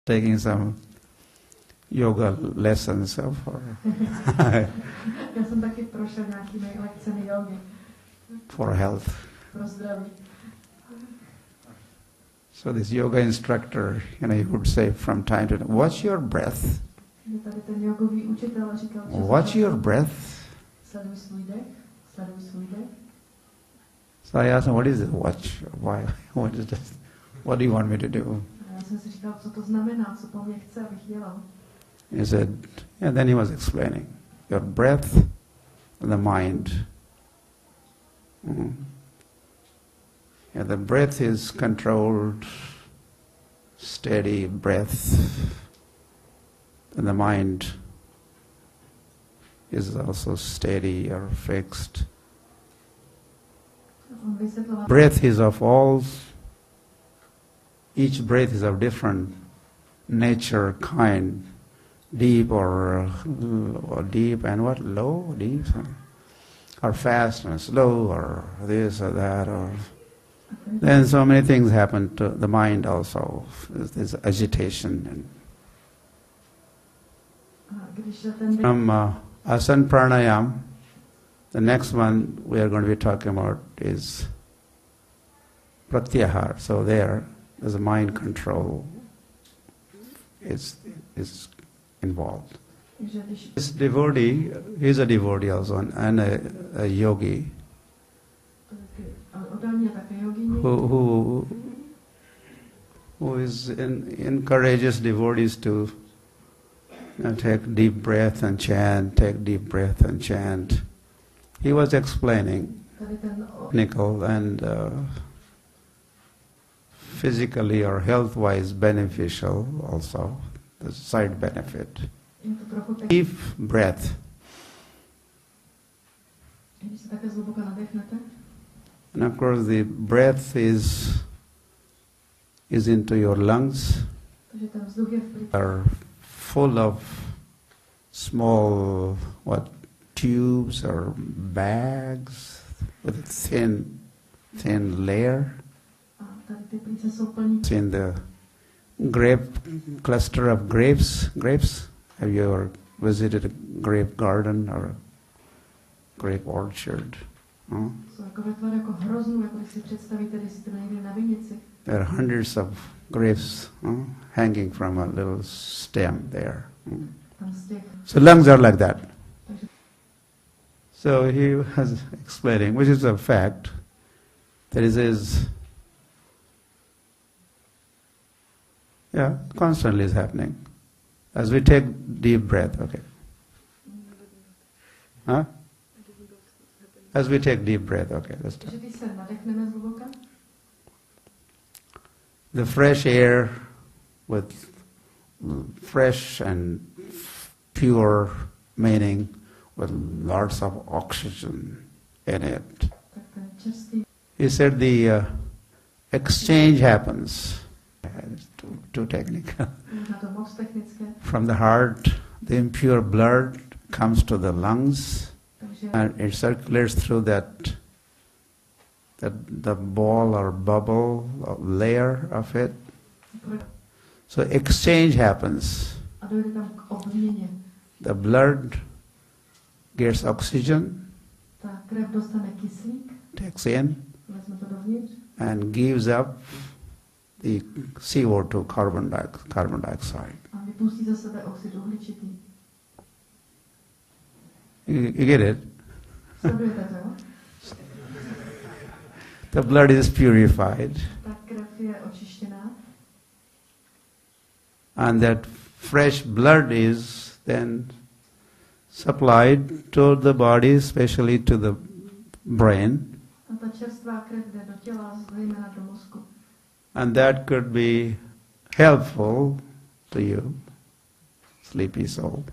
taking some yoga lessons for for health. So this yoga instructor, he would say from time to time, watch your breath. Watch your breath. So I asked him, what is it? Watch. Why? What is this? What do you want me to do? He said, and then he was explaining, your breath and the mind. Yeah, the breath is controlled, steady breath, and the mind is also steady or fixed. Breath is of all, each breath is of different nature, kind, deep or deep and what? Low, deep, or fast and slow, or this or that, or then so many things happen to the mind also. There's agitation. And from asana pranayama, the next one we are going to be talking about is pratyahara. So there's a mind control is involved. This devotee, he's a devotee also and a yogi who encourages devotees to take deep breath and chant, take deep breath and chant. He was explaining technical and physically or health-wise beneficial also, the side benefit. Deep breath. And of course the breath is into your lungs, are full of small tubes or bags with a thin layer. It's in the cluster of grapes. Have you ever visited a grape garden or a grape orchard? No? There are hundreds of grapes hanging from a little stem there. So lungs are like that. So he was explaining, which is a fact, that constantly is happening. As we take deep breath, okay. Huh? As we take deep breath, okay, let's start. The fresh air with fresh and pure meaning with lots of oxygen in it. He said the exchange happens. It's too technical. From the heart, the impure blood comes to the lungs and it circulates through the ball or bubble or layer of it. So exchange happens. The blood gets oxygen, takes in, and gives up the CO2, carbon dioxide. You get it? The blood is purified. And that fresh blood is then supplied to the body, especially to the brain. And that could be helpful to you, sleepy soul,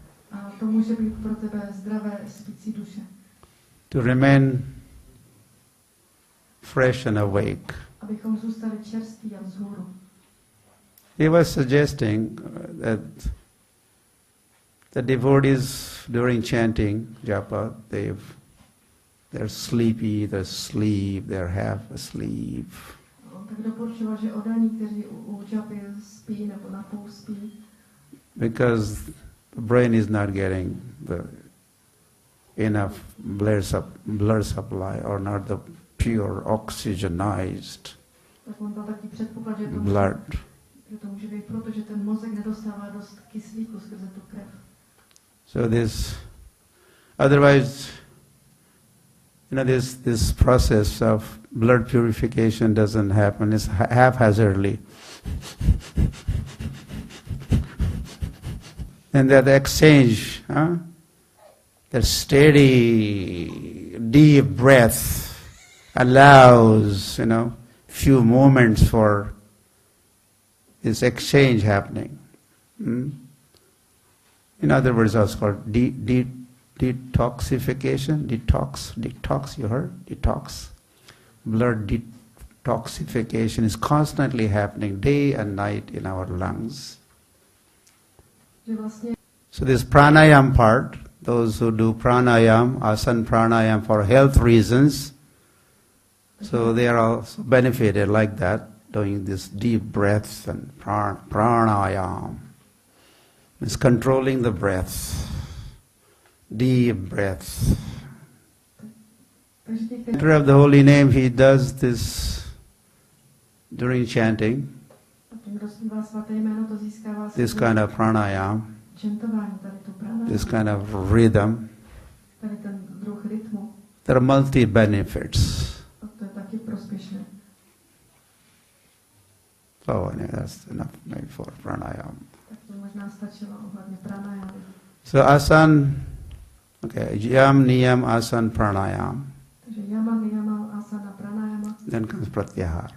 to remain fresh and awake. He was suggesting that the devotees during chanting japa, they're sleepy, they sleep, they're half asleep. tak doporučoval, že odaní, kteří u jopy spí nebo napůl spí. Because the brain is not getting the enough blood supply or not the pure oxygenized Tak on dal taky předpoklad, že to může být proto, že ten mozek nedostává dost kyslíku skrze tu krev. So otherwise, this process of blood purification doesn't happen. It's haphazardly. And that exchange, that steady, deep breath allows, few moments for this exchange happening. In other words, it's called detoxification. Detox, you heard? Detox. Blood detoxification is constantly happening day and night in our lungs. So this pranayama part, those who do pranayama, asana pranayama for health reasons, so they are also benefited like that, doing this deep breaths and pranayama. It's controlling the breath, deep breath. After of the holy name, he does this during chanting. This kind of pranayama, this kind of rhythm. There are multi benefits. So anyway, that's enough maybe for pranayama. So asana, okay, yam, niyam, asana, pranayama. Then comes pratyahara.